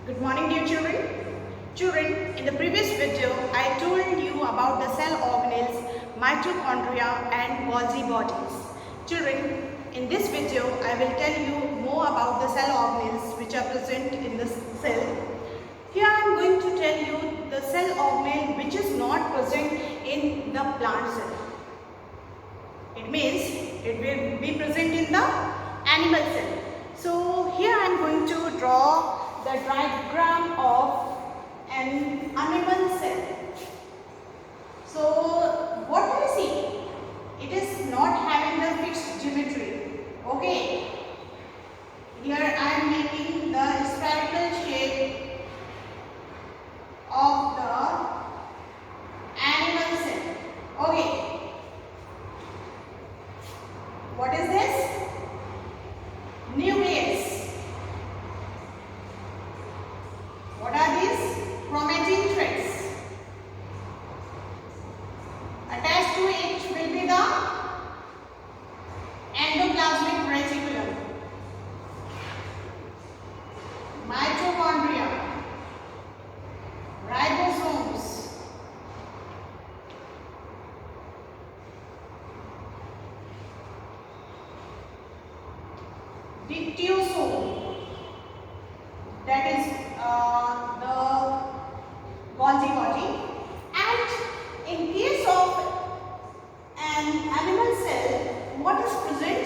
Good morning, dear children. Children, in the previous video, I told you about the cell organelles, mitochondria and Golgi bodies. Children, in this video, I will tell you more about the cell organelles which are present in the cell. Here I am going to tell you the cell organelle which is not present in the plant cell. It means it will be present in the animal cell. So here I am going to draw the diagram of an animal cell. So what do you see? It is not having the fixed geometry. Okay. Here I am making the spherical shape of the animal cell. Okay. What is this? Nucleus. What are these? Chromatin threads. Attached to it will be the endoplasmic reticulum. Mitochondria. Ribosomes. Dictyosome. That is the Golgi body. And in case of an animal cell, what is present?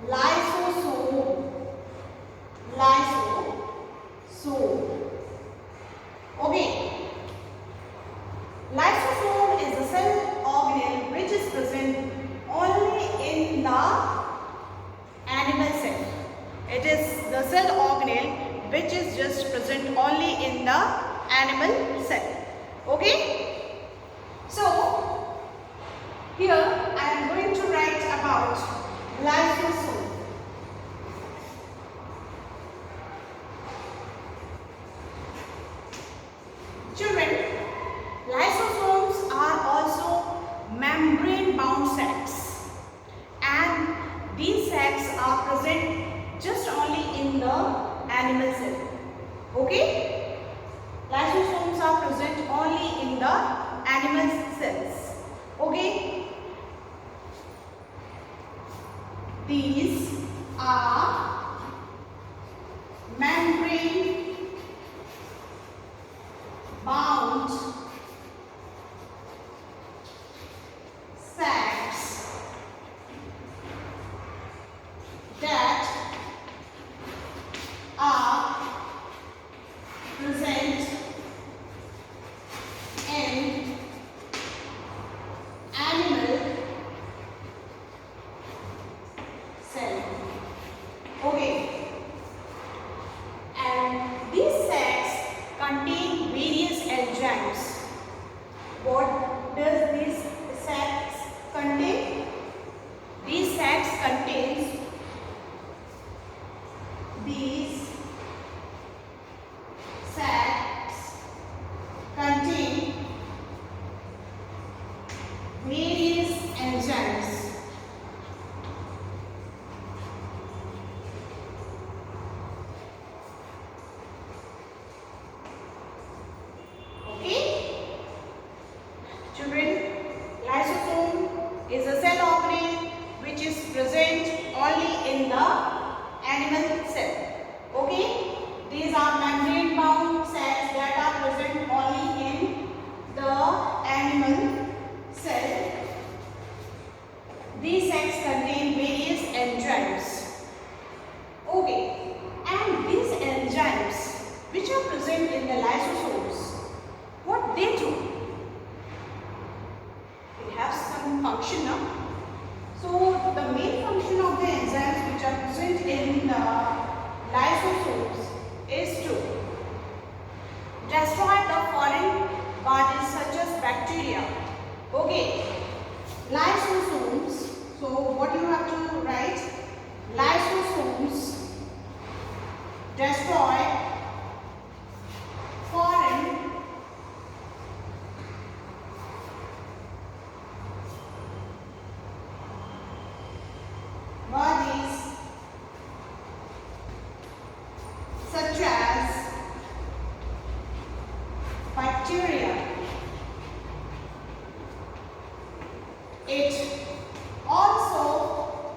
Lysosome. Lysosome. Okay. Lysosome is a cell organelle which is present only in the animal cell. It is the cell organelle which is just present only in the animal cell. Okay? So, here I am going to write about lysosome. Children, lysosomes are also membrane-bound sacs, and these sacs are present just only in the animal cell. Okay? Lysosomes are present only in the animal cells. Okay? These are membrane-bound sacs that are present in animal cell. Okay. And these sacs contain various enzymes. What does these sacs contain? These sacs contains various enzymes. Okay? Children, lysosome is a cell organelle which is present only in the animal cell. Okay? These are membrane-bound sacs that are present only in the animal cell. These sacs contain various enzymes. Okay, and these enzymes which are present in the lysosomes, what they do? It has some function now. So the main function of the enzymes which are present in the lysosomes is to destroy the foreign bodies such as bacteria. Okay, lysosomes. So what you have to write? Lysosomes destroy foreign It also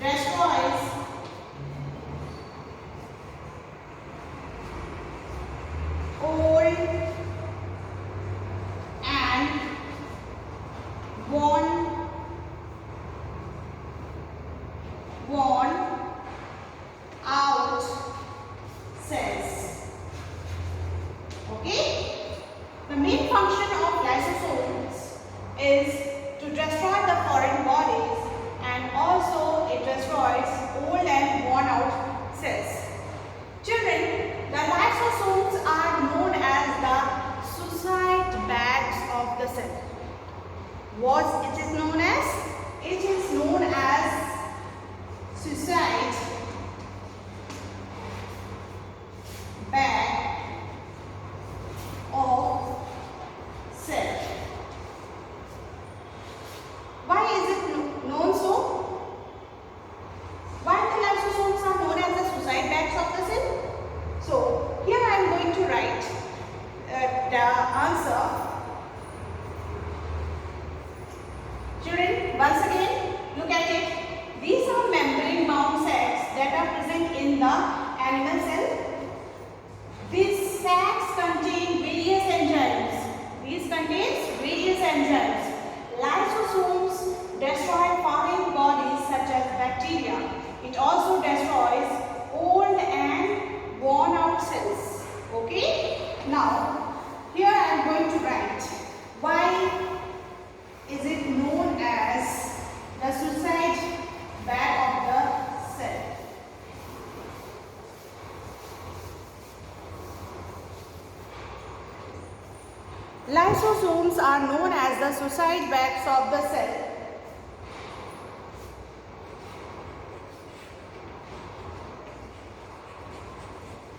destroys old and worn out cells. Okay? The main function of lysosomes is to destroy the foreign bodies, and also it destroys old and worn out cells. Children, the lysosomes are known as the suicide bags of the cell. What it is known as? It is known as suicide bag of cell. Why is it known so? Why the lysosomes are known as the suicide bags of the cell? So here I am going to write the answer. Children, once again look at it. These are membrane bound sacs that are present in the animal cell. These sacs contain various enzymes. These contains various enzymes. Lysosomes destroy foreign bodies such as bacteria. It also destroys old and worn out cells. Okay? Now, here I am going to write why is it known as the suicide bag of the cell. Lysosomes are known as the suicide bags of the cell.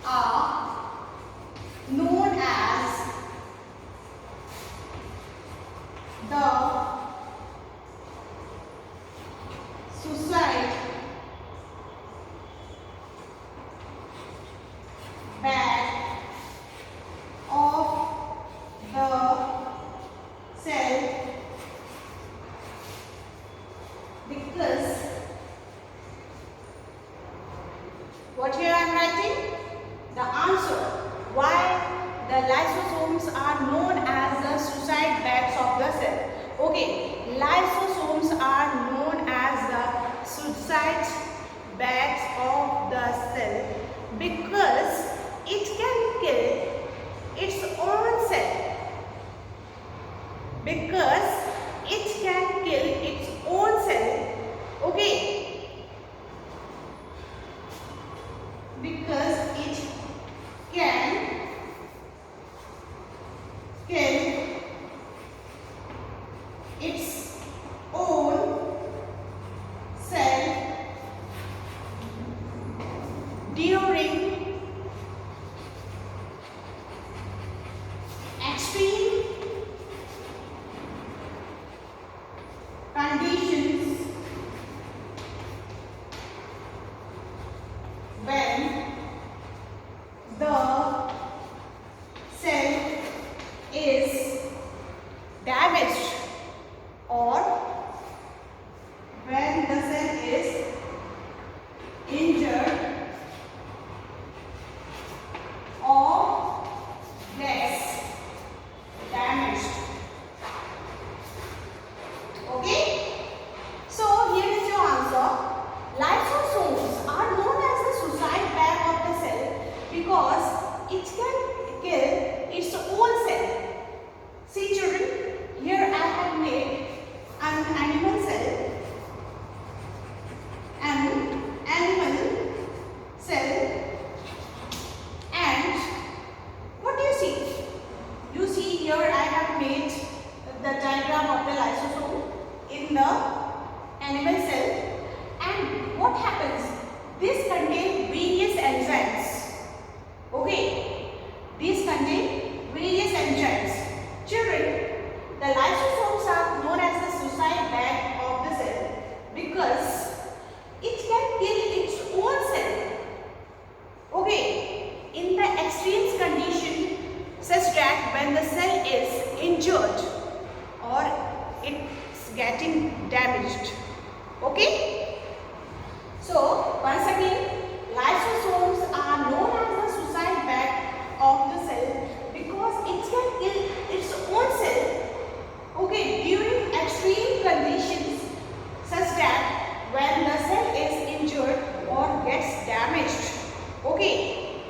Are known as the suicide bag of the cell because what here I am writing? The answer why the lysosomes are known as the suicide bags of the cell. Okay, lysosomes are known as the suicide bags of the cell because it can kill its own cell. Because it can kill its own cell. Okay. Because it can kill its own cell during extreme conditions when the cell is damaged or when the cell is injured or less damaged. Okay? So here is your answer. Lysosomes are known as the suicide bag of the cell because it can kill its own cell. See children, here I have made an animal cell. And what do you see? You see here I have made the diagram of the lysosome in the animal cell, and what happens? This contains various enzymes. Okay, these contain various enzymes. Children, the lysosomes are known as the suicide bag of the cell because it can kill its own cell. Okay, in the extreme condition such that when the cell is injured or it getting damaged. Okay? So once again, lysosomes are known as the suicide bag of the cell because it can kill its own cell, okay, during extreme conditions such that when the cell is injured or gets damaged. Okay.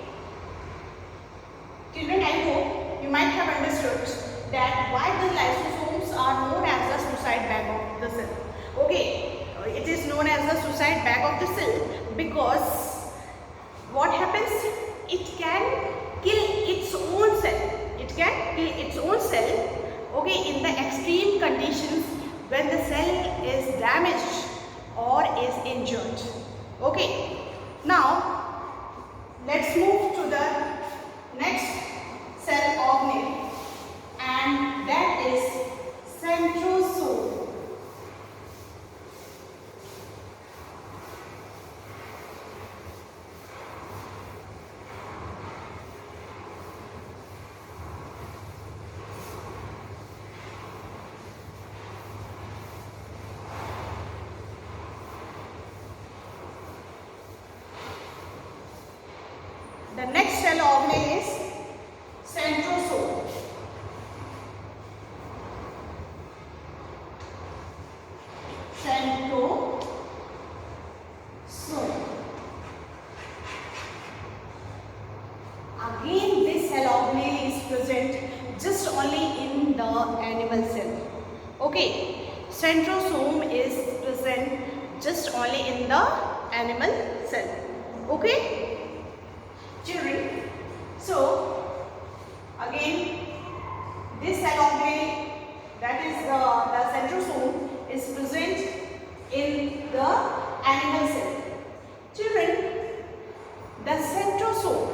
Children, I hope you might have understood that why the lysosomes are known as the suicide bag of the cell. Okay, it is known as the suicide bag of the cell because what happens? It can kill its own cell. It can kill its own cell, okay, in the extreme conditions when the cell is damaged or is injured. Okay, now let's move to the next cell organelle, and that is centrosome. The next cell organelle is centrosome. Centrosome. Again, this cell organelle is present just only in the animal cell. Okay, centrosome is present just only in the animal cell. Okay. Children, so again this cell organelle, that is the centrosome, is present in the animal cell. Children, the centrosome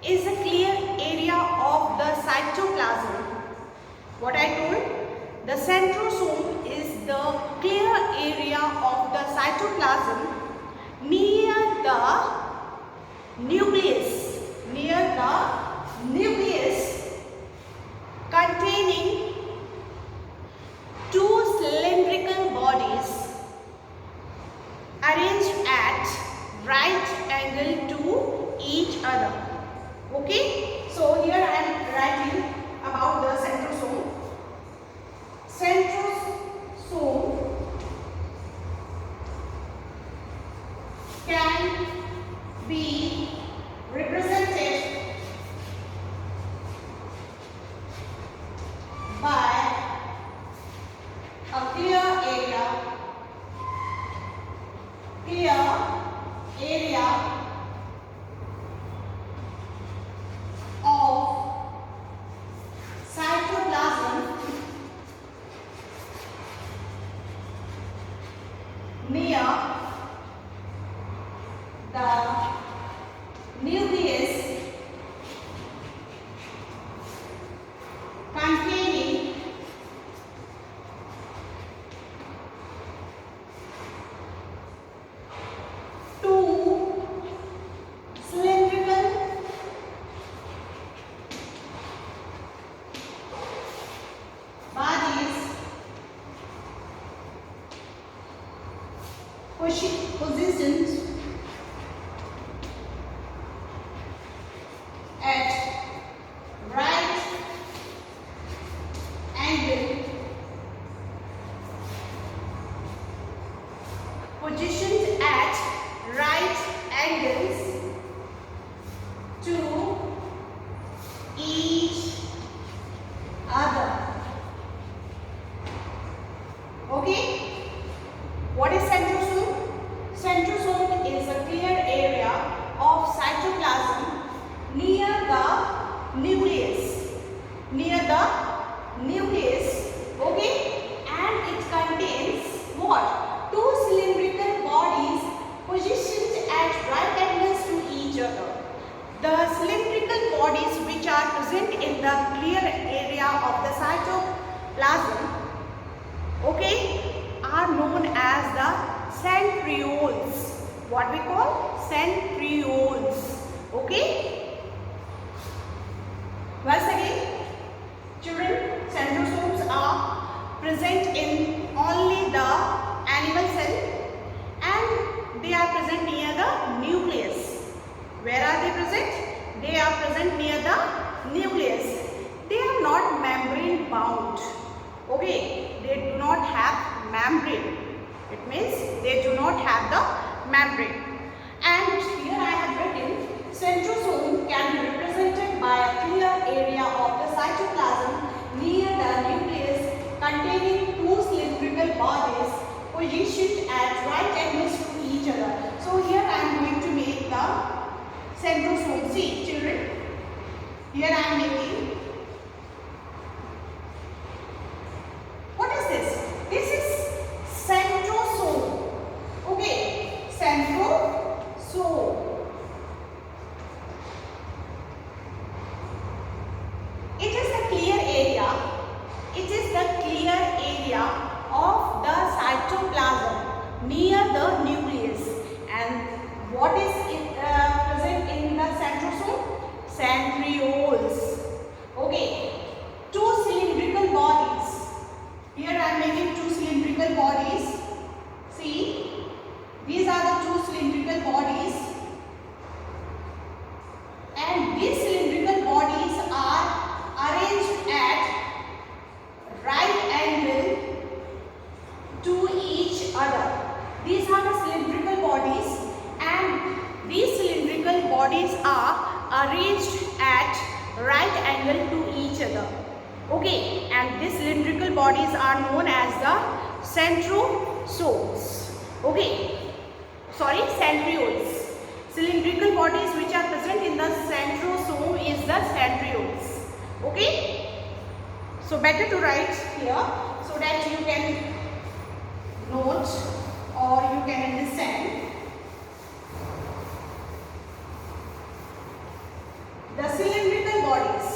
is a clear area of the cytoplasm. What I told? The centrosome is the clear area of the cytoplasm near the nucleus, containing two cylindrical bodies arranged at right angle to each other. Okay, so here I am writing about the centrosome. Centrosome can be represented by a clear area of cytoplasm near the nucleus containing two cylindrical bodies positioned at right angle, positioned at right angles to each other. Okay, what is centrosome? Centrosome is a clear area of cytoplasm near the nucleus, okay, and it contains what? Two cylindrical bodies positioned at right angles to each other. The cylindrical bodies which are present in the clear area of the cytoplasm, okay, are known as the centrioles. What we call centrioles. Okay. Once again, children, centrosomes are present in They are present near the nucleus. Where are they present? They are present near the nucleus. They are not membrane bound. Okay, they do not have membrane. It means they do not have the membrane. And here I have written centrosome can be represented by a clear area of the cytoplasm near the nucleus containing two cylindrical bodies positioned at right angles to each other. So here I am going to make the centrosome. See children, here I am making. What is this? This is centrosome. Okay, centrosome. It is the clear area. It is the clear area of the cytoplasm near the nucleus. And what is it present in the centrosome? Centrioles. Okay, two cylindrical bodies. Here I am making two cylindrical bodies. See, these are the two cylindrical bodies, and these cylindrical bodies are arranged at right angle to each other. These are the cylindrical bodies, and these cylindrical bodies are arranged at right angle to each other. Okay, and these cylindrical bodies are known as the centrosomes. Okay, sorry, centrioles. Cylindrical bodies which are present in the centrosome is the centrioles. Okay, so better to write here so that you can note or you can understand. The cylindrical bodies.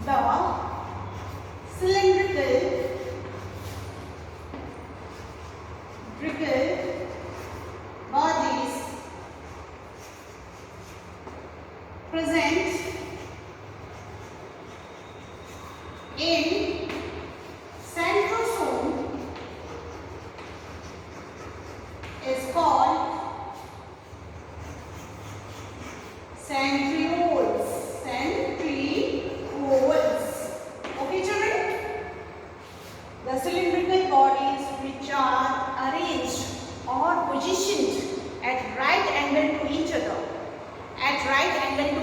The cylindrical bodies present in centrosome is called centrioles. Okay children, the cylindrical bodies which are arranged or positioned at right angle to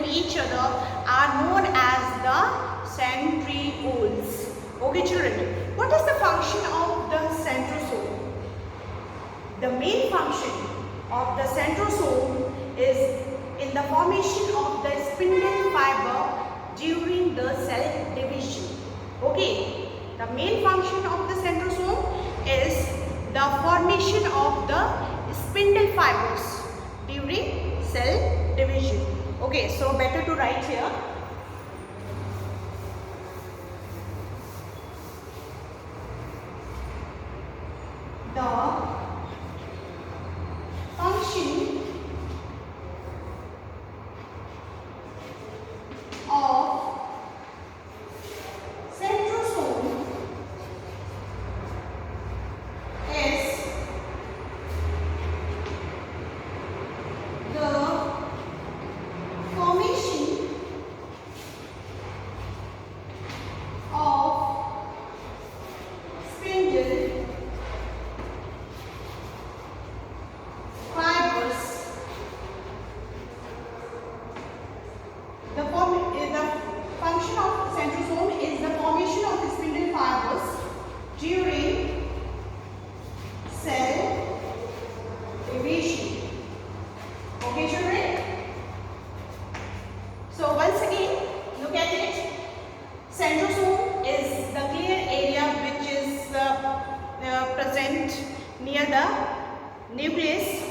each other, are known as the centrioles. Okay children, what is the function of the centrosome? The main function of the centrosome is in the formation of the spindle fiber during the cell division. Okay, the main function of the centrosome is the formation of the spindle fibers during cell division. Okay, so better to write here. The function of centrosome is the formation of spindle fibers. The function of centrosome is the formation of spindle fibers during cell division. Okay children? So once again, look at it. Centrosome is the clear area which is present near the nucleus.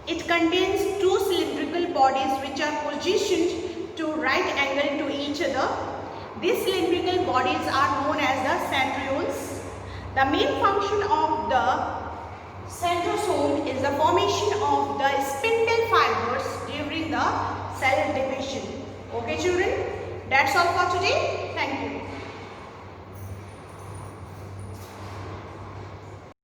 It contains two cylindrical bodies which are positioned to right angle to each other. These cylindrical bodies are known as the centrioles. The main function of the centrosome is the formation of the spindle fibers during the cell division. Okay children, that's all for today. Thank you.